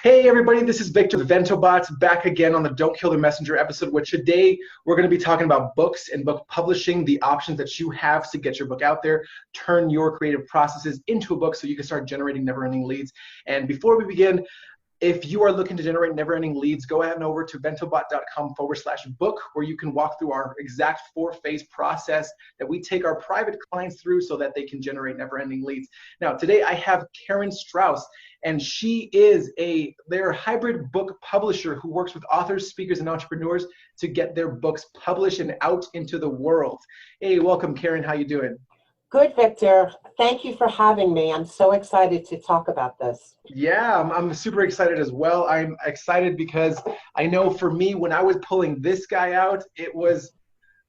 Hey everybody, this is Victor the Ventobots back again on the Don't Kill the Messenger episode, where today we're going to be talking about books and book publishing, the options that you have to get your book out there, turn your creative processes into a book so you can start generating never-ending leads. And before we begin, if you are looking to generate never-ending leads, go ahead and over to ventobot.com/book, where you can walk through our exact 4-phase process that we take our private clients through so that they can generate never-ending leads. Now, today I have Karen Strauss, and she is they're a hybrid book publisher who works with authors, speakers, and entrepreneurs to get their books published and out into the world. Hey, welcome, Karen. How you doing? Good, Victor. Thank you for having me. I'm so excited to talk about this. Yeah, I'm super excited as well. I'm excited because I know for me, when I was pulling this guy out, it was,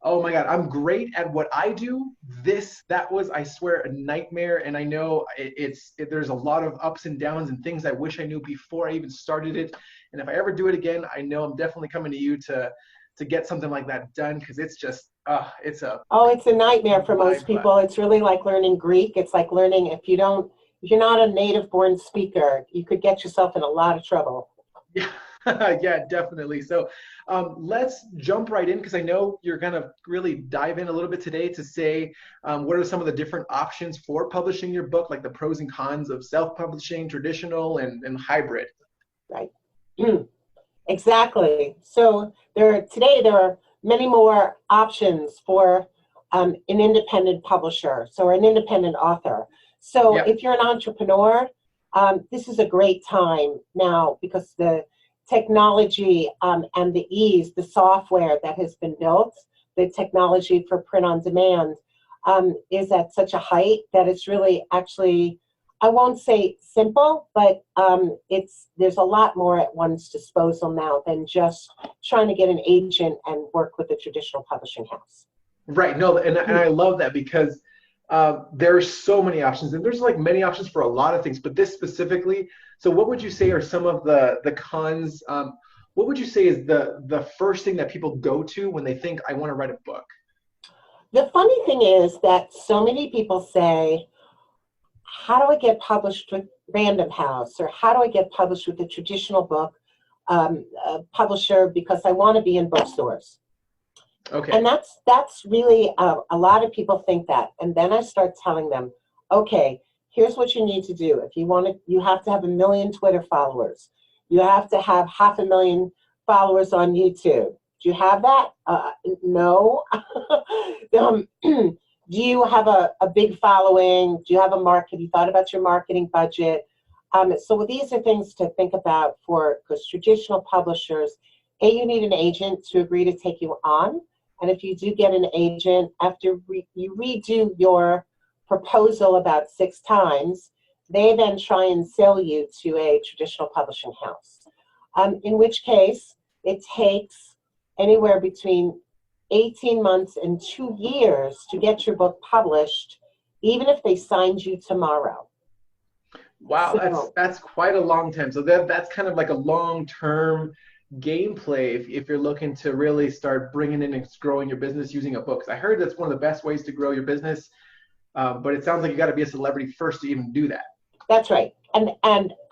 oh my God, I'm great at what I do. That was, I swear, a nightmare. And I know there's a lot of ups and downs and things I wish I knew before I even started it. And if I ever do it again, I know I'm definitely coming to you to get something like that done, because it's just, it's a nightmare for most people. It's really like learning Greek. It's like learning, if you're not a native born speaker, you could get yourself in a lot of trouble. Yeah, yeah, definitely. So let's jump right in, because I know you're going to really dive in a little bit today to say what are some of the different options for publishing your book, like the pros and cons of self-publishing, traditional, and hybrid. Right. Exactly. So today there are many more options for an independent publisher, so an independent author. So Yep. If you're an entrepreneur, this is a great time now, because the technology and the ease, the software that has been built, the technology for print on demand is at such a height that it's really actually, I won't say simple, but there's a lot more at one's disposal now than just trying to get an agent and work with a traditional publishing house. Right. No, and I love that, because there's so many options, and there's like many options for a lot of things, but this specifically. So what would you say are some of the cons? What would you say is the first thing that people go to when they think, I want to write a book? The funny thing is that so many people say, how do I get published with Random House, or how do I get published with a traditional book publisher, because I want to be in bookstores? Okay. And that's really, a lot of people think that. And then I start telling them, okay, here's what you need to do. If you want to, you have to have 1 million Twitter followers. You have to have 500,000 followers on YouTube. Do you have that? No. Do you have a big following? Do you have a market? Have you thought about your marketing budget? So these are things to think about because traditional publishers, you need an agent to agree to take you on. And if you do get an agent, after you redo your proposal about 6 times, they then try and sell you to a traditional publishing house. In which case, it takes anywhere between 18 months and 2 years to get your book published, even if they signed you tomorrow. Wow, so, that's quite a long time. So that's kind of like a long-term gameplay if you're looking to really start bringing in and growing your business using a book. 'Cause I heard that's one of the best ways to grow your business, but it sounds like you got to be a celebrity first to even do that. That's right, and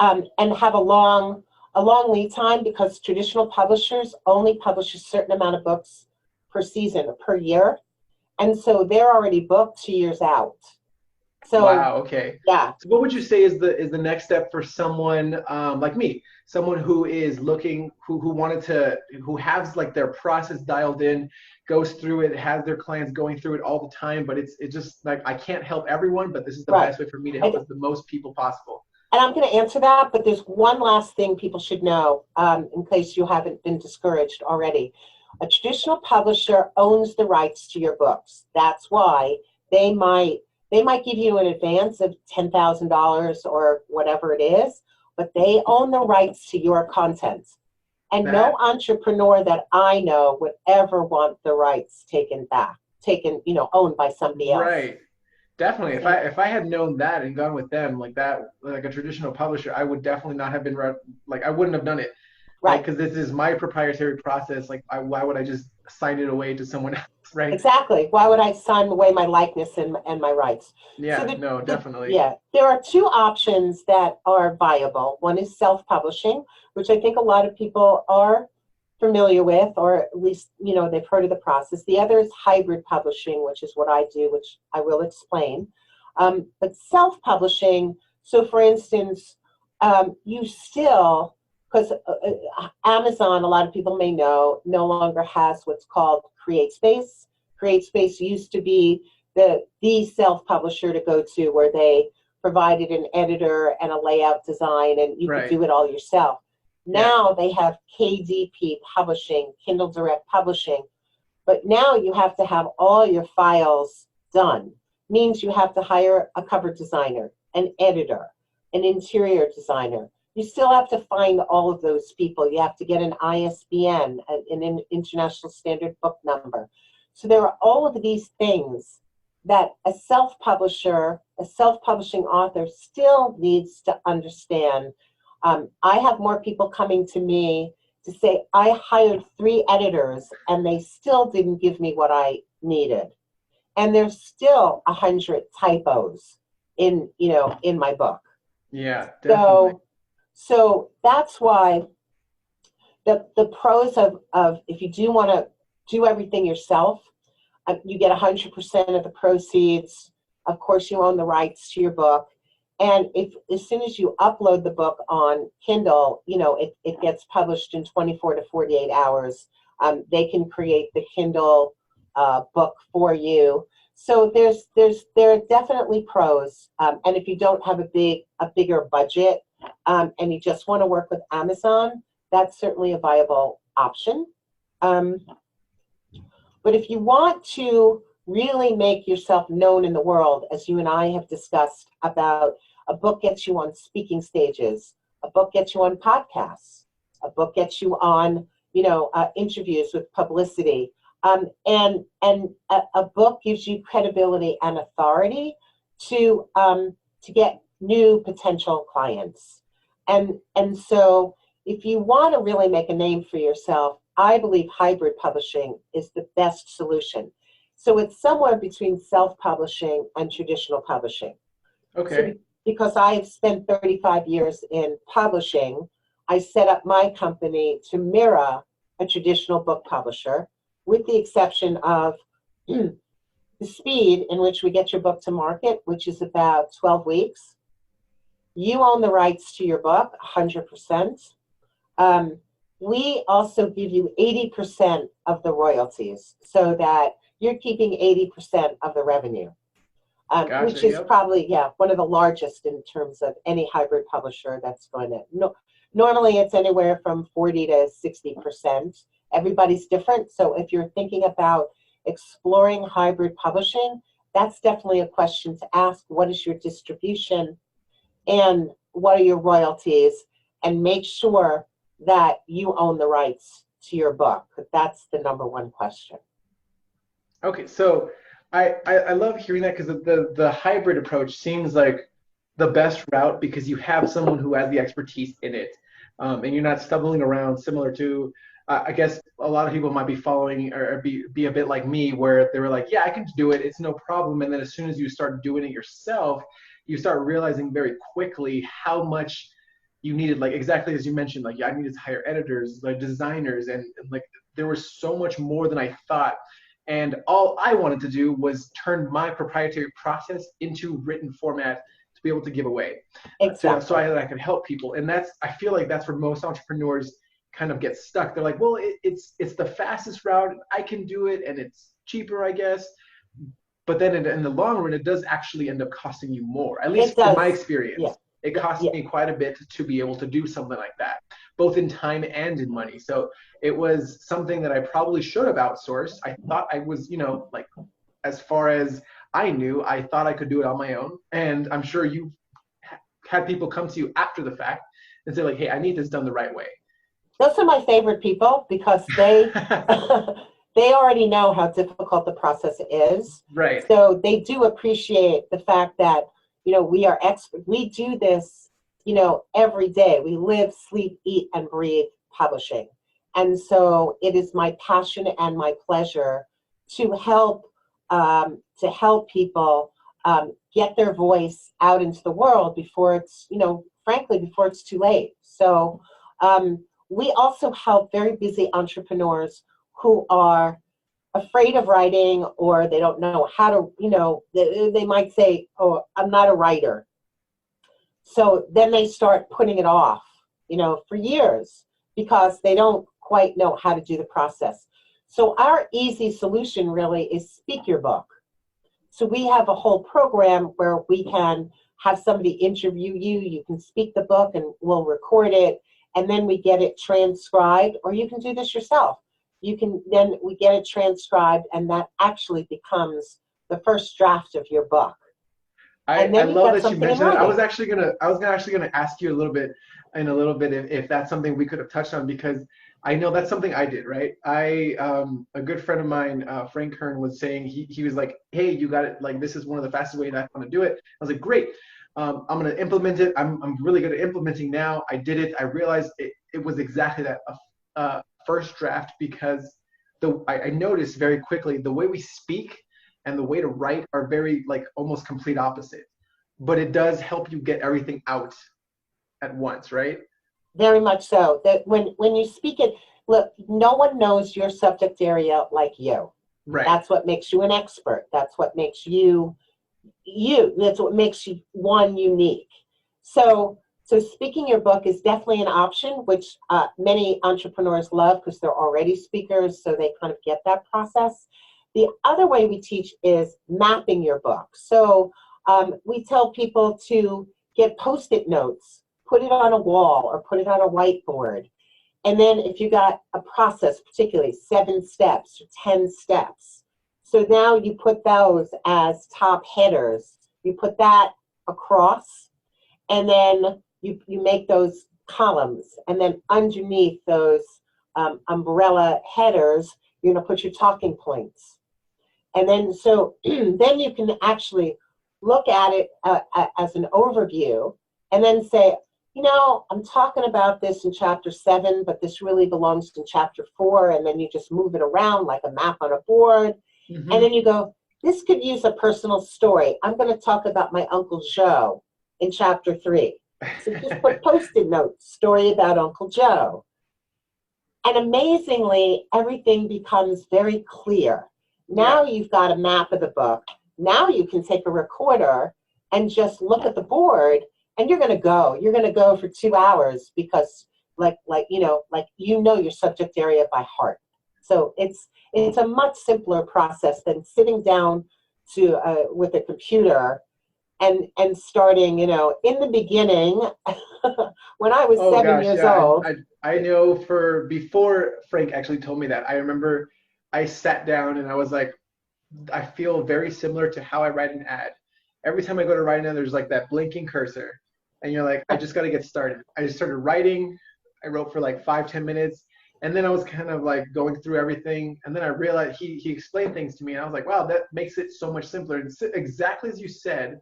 have a long lead time, because traditional publishers only publish a certain amount of books per season, per year, and so they're already booked 2 years out. So, wow. Okay. Yeah. So what would you say is the next step for someone like me, someone who is looking, who has like their process dialed in, goes through it, has their clients going through it all the time, but it's just like, I can't help everyone, but this is the best way for me to help the most people possible. And I'm going to answer that, but there's one last thing people should know, in case you haven't been discouraged already. A traditional publisher owns the rights to your books. That's why they might give you an advance of $10,000 or whatever it is, but they own the rights to your content. And no entrepreneur that I know would ever want the rights owned by somebody else. Right. Definitely. If I had known that and gone with them like that, like a traditional publisher, I would definitely not have been, like, I wouldn't have done it. Right. Because this is my proprietary process. Like, why would I just sign it away to someone else, right? Exactly. Why would I sign away my likeness and my rights? So Yeah, no, definitely. yeah, there are two options that are viable. One is self-publishing, which I think a lot of people are familiar with, or at least, they've heard of the process. The other is hybrid publishing, which is what I do, which I will explain. But self-publishing, so for instance, you still, because Amazon, a lot of people may know, no longer has what's called CreateSpace. CreateSpace used to be the self-publisher to go to, where they provided an editor and a layout design, and you could Right. do it all yourself. Yeah. Now they have KDP Publishing, Kindle Direct Publishing, but now you have to have all your files done. Means you have to hire a cover designer, an editor, an interior designer. You still have to find all of those people. You have to get an ISBN, an International Standard Book Number. So there are all of these things that a self-publisher, a self-publishing author still needs to understand. I have more people coming to me to say, I hired 3 editors and they still didn't give me what I needed. And there's still 100 typos in my book. Yeah, definitely. So that's why the pros of if you do want to do everything yourself, you get 100% of the proceeds. Of course, you own the rights to your book. And if as soon as you upload the book on Kindle, it gets published in 24 to 48 hours. They can create the Kindle book for you. So there are definitely pros. And if you don't have a bigger budget, and you just want to work with Amazon, that's certainly a viable option. But if you want to really make yourself known in the world, as you and I have discussed, about a book gets you on speaking stages, a book gets you on podcasts, a book gets you on, interviews with publicity, and a book gives you credibility and authority to get new potential clients. And so if you want to really make a name for yourself, I believe hybrid publishing is the best solution. So it's somewhere between self-publishing and traditional publishing. Okay. So because I have spent 35 years in publishing, I set up my company to mirror a traditional book publisher, with the exception of the speed in which we get your book to market, which is about 12 weeks. You own the rights to your book, 100%. We also give you 80% of the royalties, so that you're keeping 80% of the revenue, Gotcha, which is yep. probably, one of the largest in terms of any hybrid publisher that's going to. No, normally it's anywhere from 40 to 60%. Everybody's different. So if you're thinking about exploring hybrid publishing, that's definitely a question to ask. What is your distribution and what are your royalties? And make sure that you own the rights to your book. That's the number one question. Okay, so I love hearing that, because the hybrid approach seems like the best route, because you have someone who has the expertise in it, and you're not stumbling around, similar to I guess a lot of people might be following, or be a bit like me, where they were like, yeah, I can do it, it's no problem, and then as soon as you start doing it yourself, you start realizing very quickly how much you needed, like exactly as you mentioned, like, yeah, I needed to hire editors, like designers, and like there was so much more than I thought. And all I wanted to do was turn my proprietary process into written format to be able to give away, Exactly. so I could help people. And I feel like that's where most entrepreneurs kind of get stuck. They're like, well, it's the fastest route, I can do it, and it's cheaper, I guess. But then in the long run, it does actually end up costing you more, at least in my experience. Yeah. It cost me quite a bit to be able to do something like that, both in time and in money. So it was something that I probably should have outsourced. I thought I was, like, as far as I knew, I thought I could do it on my own. And I'm sure you had people come to you after the fact and say, like, hey, I need this done the right way. Those are my favorite people, because they they already know how difficult the process is. Right. So they do appreciate the fact that, we are expert. We do this, every day. We live, sleep, eat, and breathe publishing. And so it is my passion and my pleasure to help people get their voice out into the world before it's, frankly, before it's too late. So we also help very busy entrepreneurs who are afraid of writing, or they don't know how to, they might say, oh, I'm not a writer. So then they start putting it off, for years because they don't quite know how to do the process. So our easy solution really is speak your book. So we have a whole program where we can have somebody interview you. You can speak the book and we'll record it, and then we get it transcribed, or you can do this yourself. Then we get it transcribed, and that actually becomes the first draft of your book. I love that you mentioned that. I was actually gonna ask you a little bit if that's something we could have touched on, because I know that's something I did, right? A good friend of mine, Frank Kern, was saying, he was like, hey, you got it. Like, this is one of the fastest ways I want to do it. I was like, great. I'm going to implement it. I'm really good at implementing now. I did it. I realized it was exactly that first draft, because I noticed very quickly the way we speak and the way to write are very, like, almost complete opposite. But it does help you get everything out at once, right? Very much so. That when you speak it, look, no one knows your subject area like you. Right. That's what makes you an expert. That's what makes you. That's what makes you one unique. So speaking your book is definitely an option, which many entrepreneurs love because they're already speakers, so they kind of get that process. The other way we teach is mapping your book. So we tell people to get Post-it notes, put it on a wall or put it on a whiteboard. And then if you got a process, particularly 7 steps or 10 steps, so now you put those as top headers. You put that across, and then you make those columns. And then underneath those umbrella headers, you're going to put your talking points. And then so then you can actually look at it as an overview, and then say, I'm talking about this in chapter 7, but this really belongs in chapter 4. And then you just move it around like a map on a board. Mm-hmm. And then you go, this could use a personal story. I'm going to talk about my Uncle Joe in chapter 3. So just put Post-it notes, story about Uncle Joe. And amazingly, everything becomes very clear. Now you've got a map of the book. Now you can take a recorder and just look at the board, and you're going to go. You're going to go for 2 hours because, your subject area by heart. So it's a much simpler process than sitting down with a computer and starting, in the beginning, when I was 7 years old. I know before Frank actually told me that, I remember I sat down and I was like, I feel very similar to how I write an ad. Every time I go to write an ad, there's like that blinking cursor. And you're like, I just got to get started. I just started writing. I wrote for like 5-10 minutes. And then I was kind of like going through everything. And then I realized he explained things to me. And I was like, wow, that makes it so much simpler. And exactly as you said,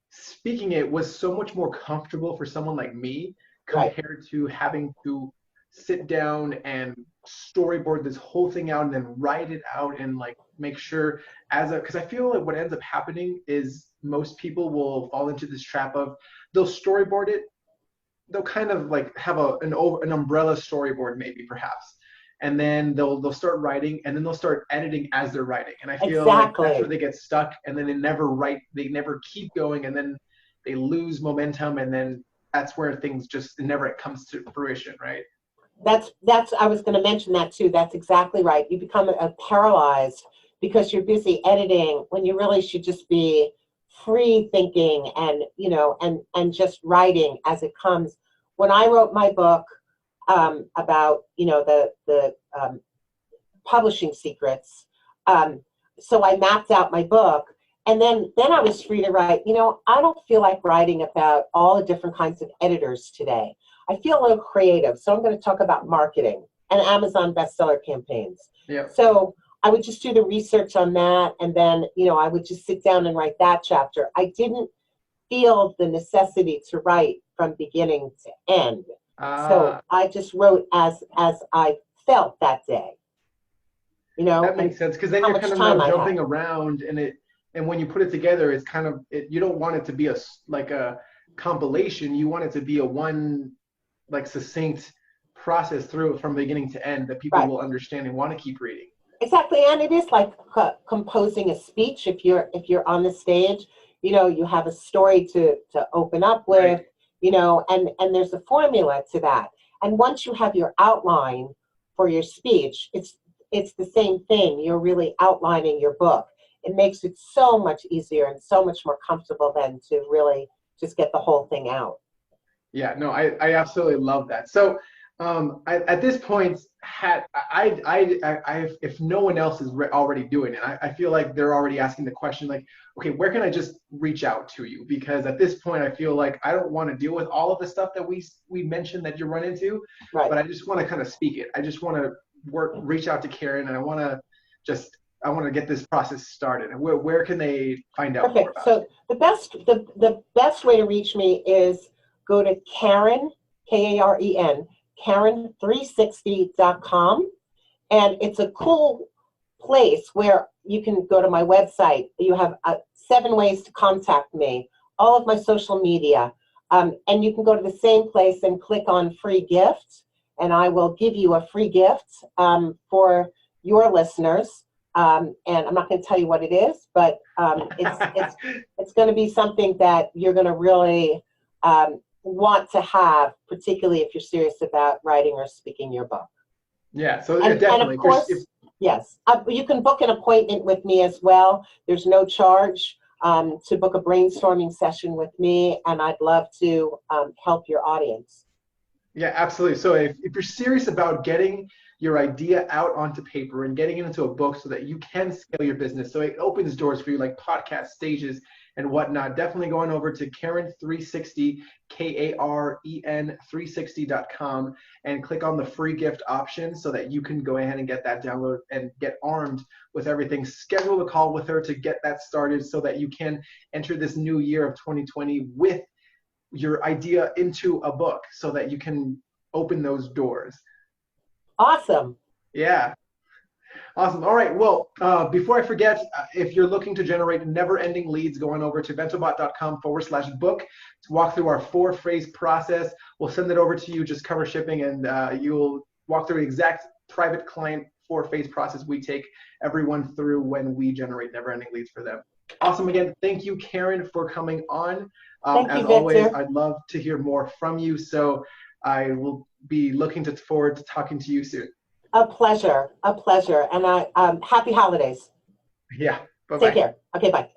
speaking it was so much more comfortable for someone like me compared to having to sit down and storyboard this whole thing out and then write it out and like make sure because I feel like what ends up happening is most people will fall into this trap of they'll storyboard it. They'll kind of like have an umbrella storyboard maybe perhaps, and then they'll start writing, and then they'll start editing as they're writing. And I feel like that's where they get stuck, and then they never keep going, and then they lose momentum, and then that's where things just never comes to fruition, right? That's I was going to mention that too. That's exactly right. You become paralyzed because you're busy editing when you really should just be free thinking and and just writing as it comes. When I wrote my book about the publishing secrets, so I mapped out my book, and then I was free to write. I don't feel like writing about all the different kinds of editors today. I feel a little creative, so I'm going to talk about marketing and Amazon bestseller campaigns. Yeah. So I would just do the research on that, and then I would just sit down and write that chapter. I didn't feel the necessity to write from beginning to end. So I just wrote as I felt that day, that and makes sense, because then how you're much kind of time not I had. jumping around, and when you put it together, it's kind of you don't want it to be like a compilation. You want it to be a one like succinct process through from beginning to end that people Right. will understand and want to keep reading. Exactly, and it is like composing a speech. If you're on the stage, you have a story to open up with, Right. and there's a formula to that. And once you have your outline for your speech, it's the same thing. You're really outlining your book. It makes it so much easier and so much more comfortable than to really just get the whole thing out. Yeah, no, I absolutely love that. So, at this point, if no one else is already doing it, I feel like they're already asking the question, like, okay, where can I just reach out to you? Because at this point, I feel like I don't want to deal with all of the stuff that we mentioned that you run into, Right. but I just want to kind of speak it. I just want to reach out to Karen, and I want to get this process started. And where can they find out more Perfect. about So the best way to reach me is go to Karen, Karen, Karen360.com. And it's a cool place where you can go to my website. You have 7 ways to contact me, all of my social media. And you can go to the same place and click on free gift, and I will give you a free gift for your listeners. And I'm not going to tell you what it is, but it? it's going to be something that you're going to really want to have, particularly if you're serious about writing or speaking your book. Yeah, so And of definitely. course, yes, you can book an appointment with me as well. There's no charge to book a brainstorming session with me, and I'd love to help your audience. Yeah, absolutely. So if you're serious about getting your idea out onto paper and getting it into a book so that you can scale your business, so it opens doors for you like podcast stages and whatnot, definitely going over to Karen360, Karen360.com, and click on the free gift option so that you can go ahead and get that download and get armed with everything. Schedule a call with her to get that started so that you can enter this new year of 2020 with your idea into a book so that you can open those doors. Awesome. Yeah. Awesome. All right. Well, before I forget, if you're looking to generate never-ending leads, going over to ventobot.com/book to walk through our 4-phrase process. We'll send it over to you, just cover shipping, and you'll walk through the exact private client 4-phase process we take everyone through when we generate never-ending leads for them. Awesome. Again, thank you, Karen, for coming on. Thank As you, always, Victor. I'd love to hear more from you. So I will be looking forward to talking to you soon. A pleasure. A pleasure. And happy holidays. Yeah. Take Bye-bye. care. Okay, bye.